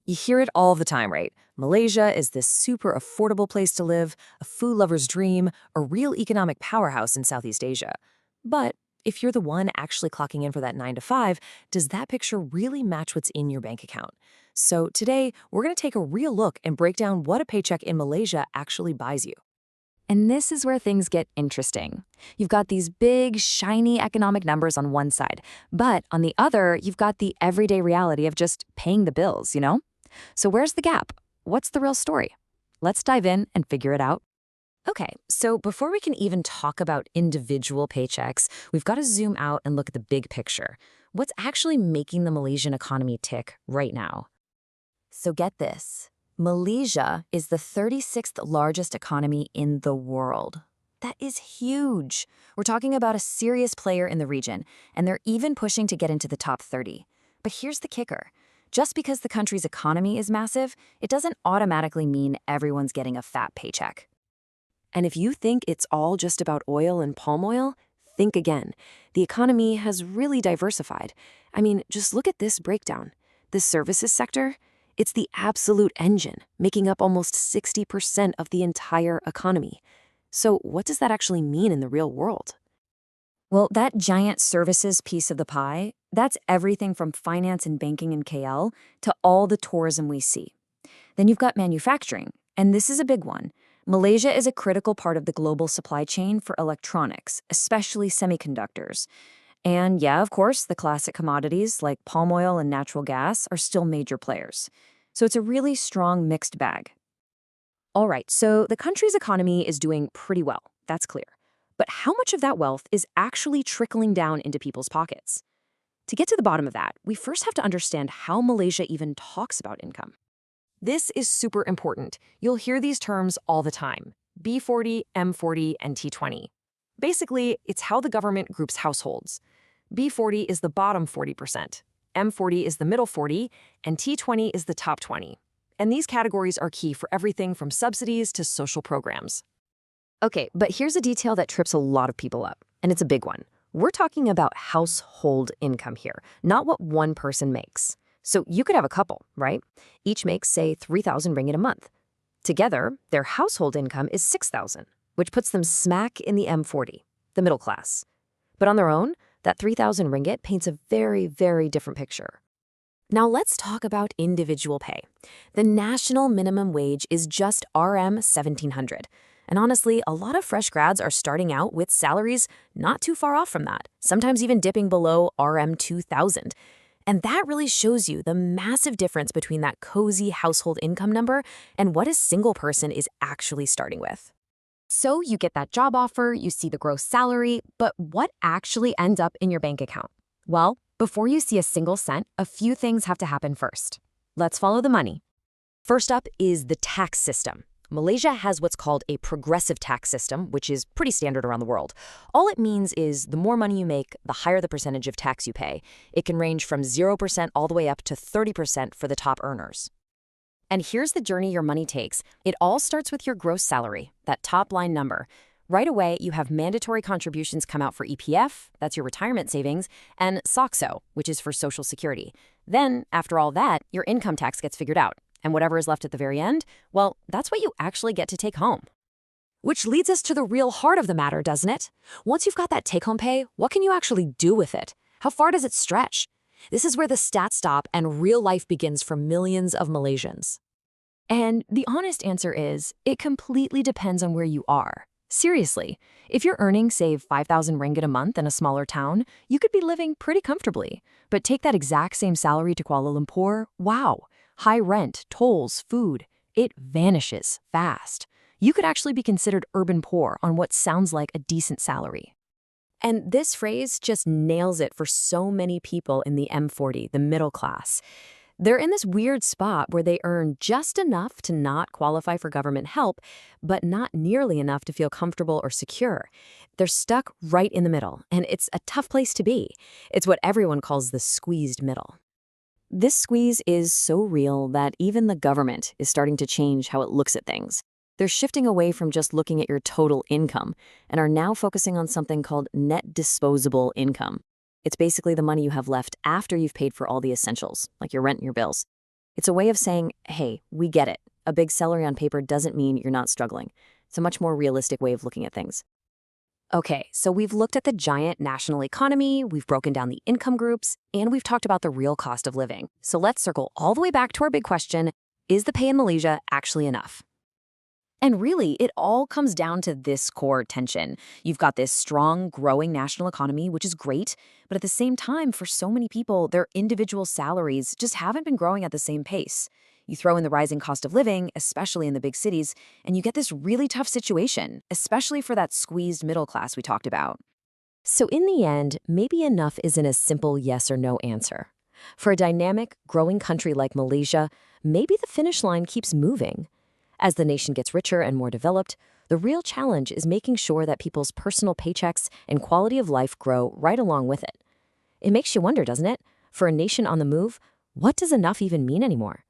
You hear it all the time, right? Malaysia is this super affordable place to live, a food lover's dream, a real economic powerhouse in Southeast Asia. But if you're the one actually clocking in for that 9 to 5, does that picture really match what's in your bank account? So today, we're going to take a real look and break down what a paycheck in Malaysia actually buys you. And this is where things get interesting. You've got these big, shiny economic numbers on one side, but on the other, you've got the everyday reality of just paying the bills, you know? So where's the gap? What's the real story? Let's dive in and figure it out. Okay, so before we can even talk about individual paychecks, we've got to zoom out and look at the big picture. What's actually making the Malaysian economy tick right now? So get this. Malaysia is the 36th largest economy in the world. That is huge. We're talking about a serious player in the region, and they're even pushing to get into the top 30. But here's the kicker. Just because the country's economy is massive, it doesn't automatically mean everyone's getting a fat paycheck. And if you think it's all just about oil and palm oil, think again. The economy has really diversified. I mean, just look at this breakdown. The services sector, it's the absolute engine, making up almost 60% of the entire economy. So what does that actually mean in the real world? Well, that giant services piece of the pie, that's everything from finance and banking in KL to all the tourism we see. Then you've got manufacturing, and this is a big one. Malaysia is a critical part of the global supply chain for electronics, especially semiconductors. And yeah, of course, the classic commodities like palm oil and natural gas are still major players. So it's a really strong mixed bag. All right, so the country's economy is doing pretty well, that's clear. But how much of that wealth is actually trickling down into people's pockets? To get to the bottom of that, we first have to understand how Malaysia even talks about income. This is super important. You'll hear these terms all the time: B40, M40, and T20. Basically, it's how the government groups households. B40 is the bottom 40%, M40 is the middle 40, and T20 is the top 20. And these categories are key for everything from subsidies to social programs. Okay, but here's a detail that trips a lot of people up, and it's a big one. We're talking about household income here, not what one person makes. So you could have a couple, right? Each makes, say, 3,000 ringgit a month. Together, their household income is 6,000, which puts them smack in the M40, the middle class. But on their own, that 3,000 ringgit paints a very, very different picture. Now let's talk about individual pay. The national minimum wage is just RM 1,700. And honestly, a lot of fresh grads are starting out with salaries not too far off from that, sometimes even dipping below RM 2,000. And that really shows you the massive difference between that cozy household income number and what a single person is actually starting with. So you get that job offer, you see the gross salary, but what actually ends up in your bank account? Well, before you see a single cent, a few things have to happen first. Let's follow the money. First up is the tax system. Malaysia has what's called a progressive tax system, which is pretty standard around the world. All it means is the more money you make, the higher the percentage of tax you pay. It can range from 0% all the way up to 30% for the top earners. And here's the journey your money takes. It all starts with your gross salary, that top line number. Right away, you have mandatory contributions come out for EPF, that's your retirement savings, and SOCSO, which is for Social Security. Then, after all that, your income tax gets figured out. And whatever is left at the very end, well, that's what you actually get to take home. Which leads us to the real heart of the matter, doesn't it? Once you've got that take-home pay, what can you actually do with it? How far does it stretch? This is where the stats stop and real life begins for millions of Malaysians. And the honest answer is, it completely depends on where you are. Seriously, if you're earning, say, 5,000 ringgit a month in a smaller town, you could be living pretty comfortably. But take that exact same salary to Kuala Lumpur, wow. High rent, tolls, food, it vanishes fast. You could actually be considered urban poor on what sounds like a decent salary. And this phrase just nails it for so many people in the M40, the middle class. They're in this weird spot where they earn just enough to not qualify for government help, but not nearly enough to feel comfortable or secure. They're stuck right in the middle, and it's a tough place to be. It's what everyone calls the squeezed middle. This squeeze is so real that even the government is starting to change how it looks at things. They're shifting away from just looking at your total income and are now focusing on something called net disposable income. It's basically the money you have left after you've paid for all the essentials, like your rent and your bills. It's a way of saying, hey, we get it. A big salary on paper doesn't mean you're not struggling. It's a much more realistic way of looking at things. Okay, so we've looked at the giant national economy, we've broken down the income groups, and we've talked about the real cost of living. So let's circle all the way back to our big question, is the pay in Malaysia actually enough? And really, it all comes down to this core tension. You've got this strong, growing national economy, which is great, but at the same time, for so many people, their individual salaries just haven't been growing at the same pace. You throw in the rising cost of living, especially in the big cities, and you get this really tough situation, especially for that squeezed middle class we talked about. So in the end, maybe enough isn't a simple yes or no answer. For a dynamic, growing country like Malaysia, maybe the finish line keeps moving. As the nation gets richer and more developed, the real challenge is making sure that people's personal paychecks and quality of life grow right along with it. It makes you wonder, doesn't it? For a nation on the move, what does enough even mean anymore?